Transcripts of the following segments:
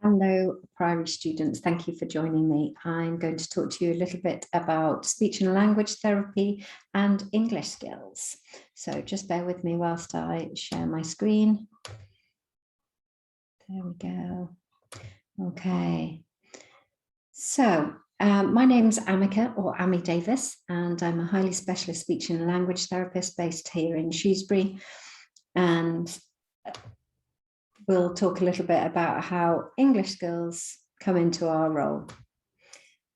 Hello, Priory students. Thank you for joining me. I'm going to talk to you a little bit about speech and language therapy and English skills. So just bear with me whilst I share my screen. There we go. Okay. So my name's Amika, or Amy Davis, and I'm a highly specialist speech and language therapist based here in Shrewsbury. And we'll talk a little bit about how English skills come into our role.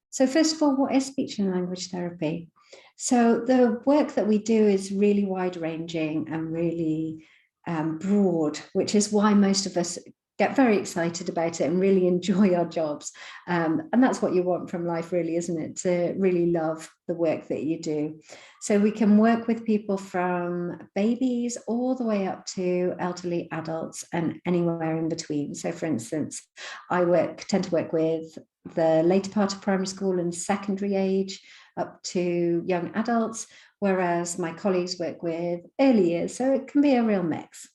So first of all, what is speech and language therapy? So the work that we do is really wide-ranging and really broad, which is why most of us get very excited about it and really enjoy our jobs. And that's what you want from life, really, isn't it? To really love the work that you do. So we can work with people from babies all the way up to elderly adults and anywhere in between. So for instance, I tend to work with the later part of primary school and secondary age up to young adults, whereas my colleagues work with early years. So it can be a real mix.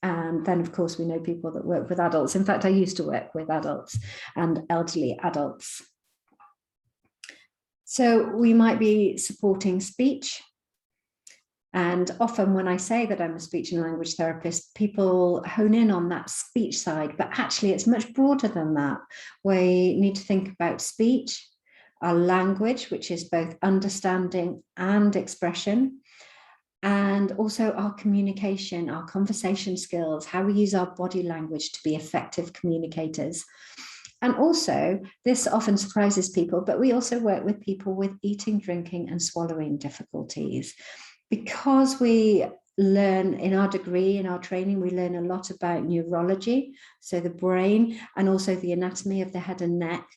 And then, of course, we know people that work with adults. In fact, I used to work with adults and elderly adults. So we might be supporting speech. And often when I say that I'm a speech and language therapist, people hone in on that speech side, but actually it's much broader than that. We need to think about speech, our language, which is both understanding and expression, and also our communication, our conversation skills, how we use our body language to be effective communicators. And also, this often surprises people, but we also work with people with eating, drinking, and swallowing difficulties. Because we learn in our degree, in our training, we learn a lot about neurology, so the brain, and also the anatomy of the head and neck.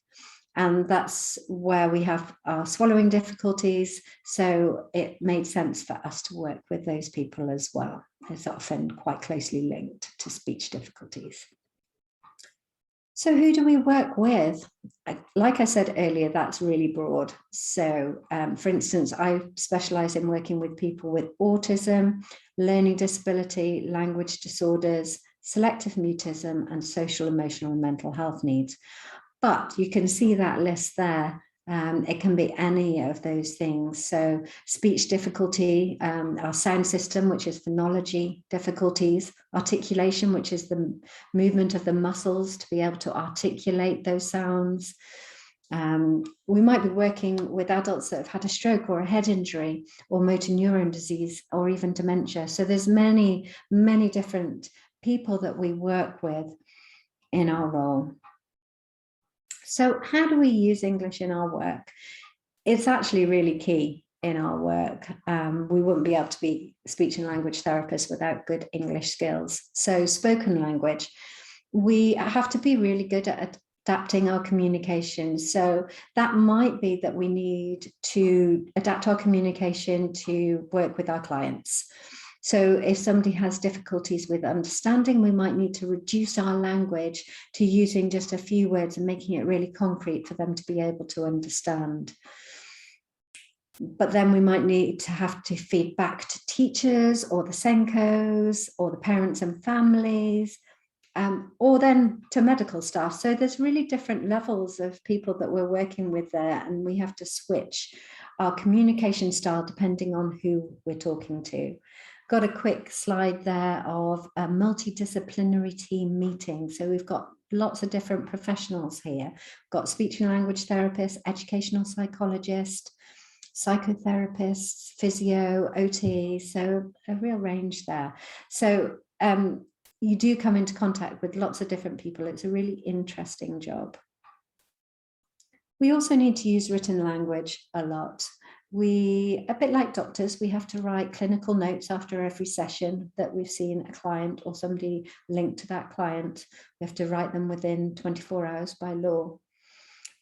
And that's where we have our swallowing difficulties. So it made sense for us to work with those people as well. It's often quite closely linked to speech difficulties. So who do we work with? Like I said earlier, that's really broad. So for instance, I specialize in working with people with autism, learning disability, language disorders, selective mutism, and social, emotional, and mental health needs. But you can see that list there. It can be any of those things. So speech difficulty, our sound system, which is phonology difficulties, articulation, which is the movement of the muscles to be able to articulate those sounds. We might be working with adults that have had a stroke or a head injury or motor neuron disease or even dementia. So there's many, many different people that we work with in our role. So how do we use English in our work? It's actually really key in our work. We wouldn't be able to be speech and language therapists without good English skills. So spoken language, we have to be really good at adapting our communication. So that might be that we need to adapt our communication to work with our clients. So if somebody has difficulties with understanding, we might need to reduce our language to using just a few words and making it really concrete for them to be able to understand. But then we might need to have to feed back to teachers or the SENCOs or the parents and families, or then to medical staff. So there's really different levels of people that we're working with there, and we have to switch our communication style depending on who we're talking to. Got a quick slide there of a multidisciplinary team meeting. So we've got lots of different professionals here. We've got speech and language therapists, educational psychologists, psychotherapists, physio, OT, so a real range there. So you do come into contact with lots of different people. It's a really interesting job. We also need to use written language a lot. A bit like doctors, we have to write clinical notes after every session that we've seen a client or somebody linked to that client. We have to write them within 24 hours by law.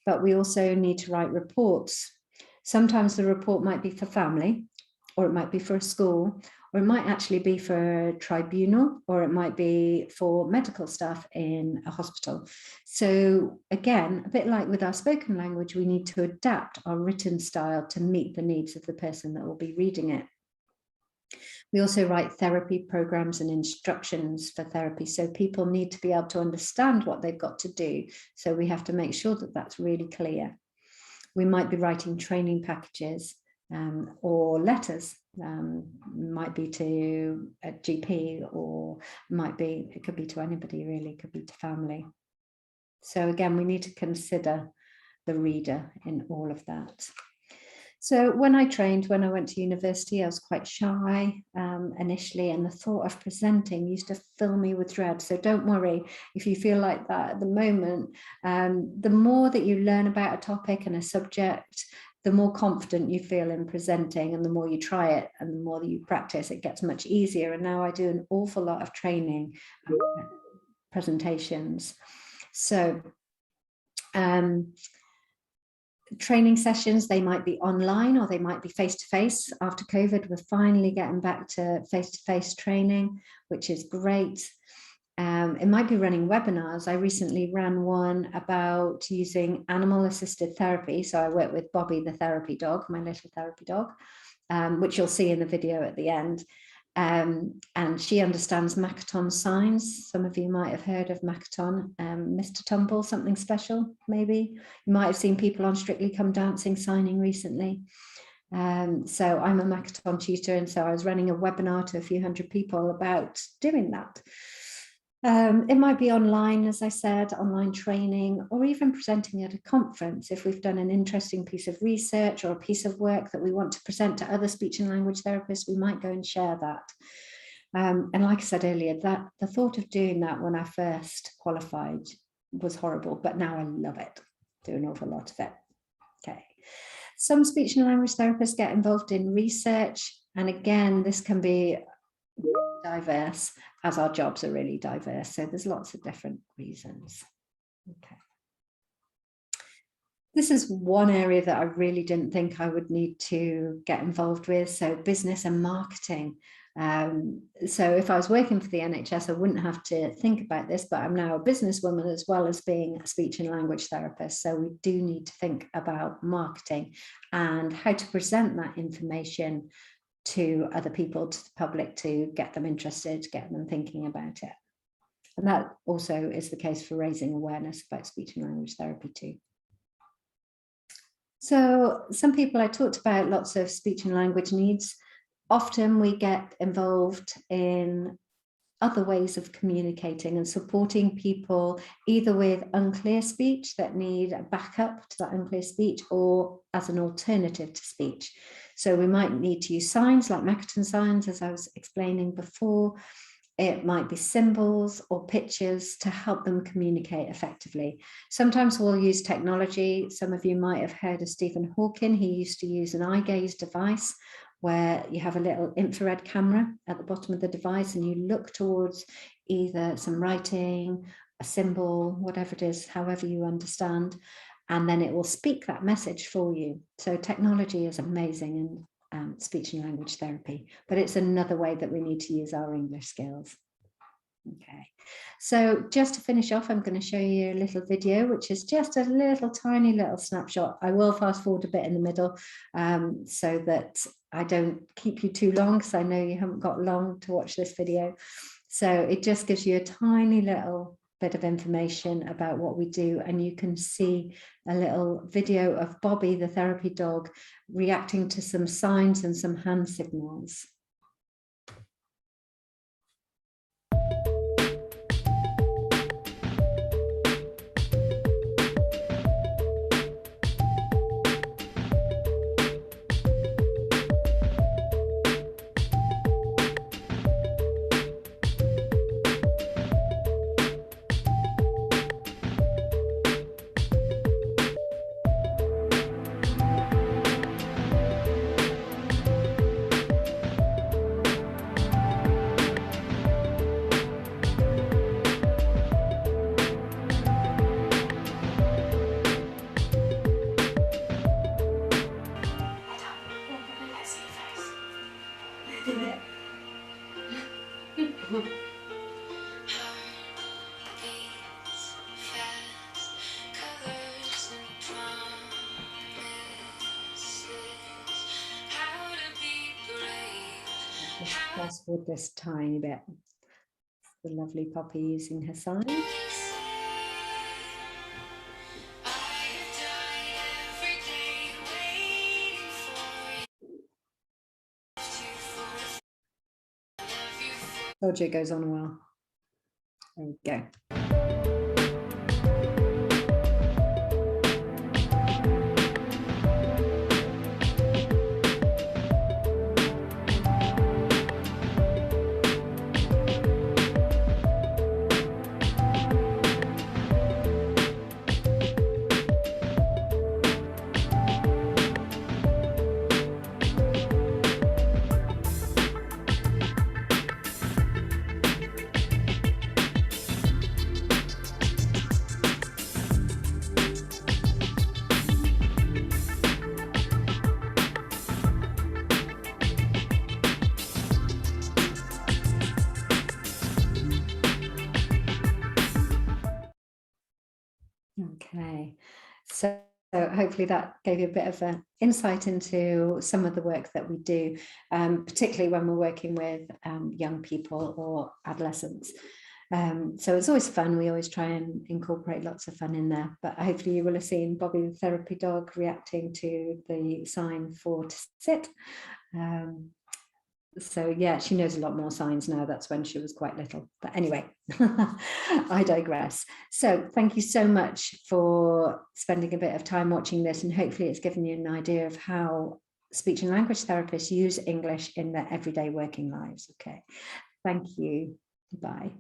But we also need to write reports. Sometimes the report might be for family, or it might be for a school, or it might actually be for a tribunal, or it might be for medical staff in a hospital. So again, a bit like with our spoken language, we need to adapt our written style to meet the needs of the person that will be reading it. We also write therapy programs and instructions for therapy. So people need to be able to understand what they've got to do. So we have to make sure that that's really clear. We might be writing training packages or letters, might be to a GP, or it could be to anybody really, it could be to family. So again, we need to consider the reader in all of that. So when I went to university, I was quite shy initially, and the thought of presenting used to fill me with dread. So don't worry if you feel like that at the moment. The more that you learn about a topic and a subject, the more confident you feel in presenting, and the more you try it and the more that you practice, it gets much easier. And now I do an awful lot of training presentations. So training sessions, they might be online or they might be face-to-face. After COVID, we're finally getting back to face-to-face training, which is great. It might be running webinars. I recently ran one about using animal-assisted therapy. So I work with Bobby, the therapy dog, my little therapy dog, which you'll see in the video at the end. And she understands Makaton signs. Some of you might have heard of Makaton, Mr. Tumble, something special, maybe. You might have seen people on Strictly Come Dancing signing recently. So I'm a Makaton tutor, and so I was running a webinar to a few hundred people about doing that. It might be online, as I said, online training, or even presenting at a conference. If we've done an interesting piece of research or a piece of work that we want to present to other speech and language therapists, we might go and share that. And like I said earlier, that the thought of doing that when I first qualified was horrible, but now I love it, do an awful lot of it. Okay. Some speech and language therapists get involved in research, and again, this can be diverse, as our jobs are really diverse. So there's lots of different reasons. Okay. This is one area that I really didn't think I would need to get involved with. So business and marketing. So if I was working for the NHS, I wouldn't have to think about this, but I'm now a businesswoman as well as being a speech and language therapist. So we do need to think about marketing and how to present that information to other people, to the public, to get them interested, get them thinking about it. And that also is the case for raising awareness about speech and language therapy too. So some people, I talked about lots of speech and language needs. Often we get involved in other ways of communicating and supporting people, either with unclear speech that need a backup to that unclear speech, or as an alternative to speech. So we might need to use signs like Makaton signs, as I was explaining before. It might be symbols or pictures to help them communicate effectively. Sometimes we'll use technology. Some of you might have heard of Stephen Hawking. He used to use an eye gaze device where you have a little infrared camera at the bottom of the device and you look towards either some writing, a symbol, whatever it is, however you understand, and then it will speak that message for you. So technology is amazing in speech and language therapy, but it's another way that we need to use our English skills. Okay, so just to finish off, I'm going to show you a little video, which is just a little tiny little snapshot. I will fast forward a bit in the middle so that I don't keep you too long, because I know you haven't got long to watch this video. So it just gives you a tiny little bit of information about what we do, and you can see a little video of Bobby, the therapy dog, reacting to some signs and some hand signals. fast forward this tiny bit. The lovely Poppy using her sign. Told you it goes on a while. There we go. Okay, so hopefully that gave you a bit of an insight into some of the work that we do, particularly when we're working with young people or adolescents. So it's always fun. We always try and incorporate lots of fun in there, but hopefully you will have seen Bobby the therapy dog reacting to the sign for to sit. So yeah, she knows a lot more signs now. That's when she was quite little. But anyway, I digress. So thank you so much for spending a bit of time watching this, and hopefully it's given you an idea of how speech and language therapists use English in their everyday working lives. Okay, thank you. Bye.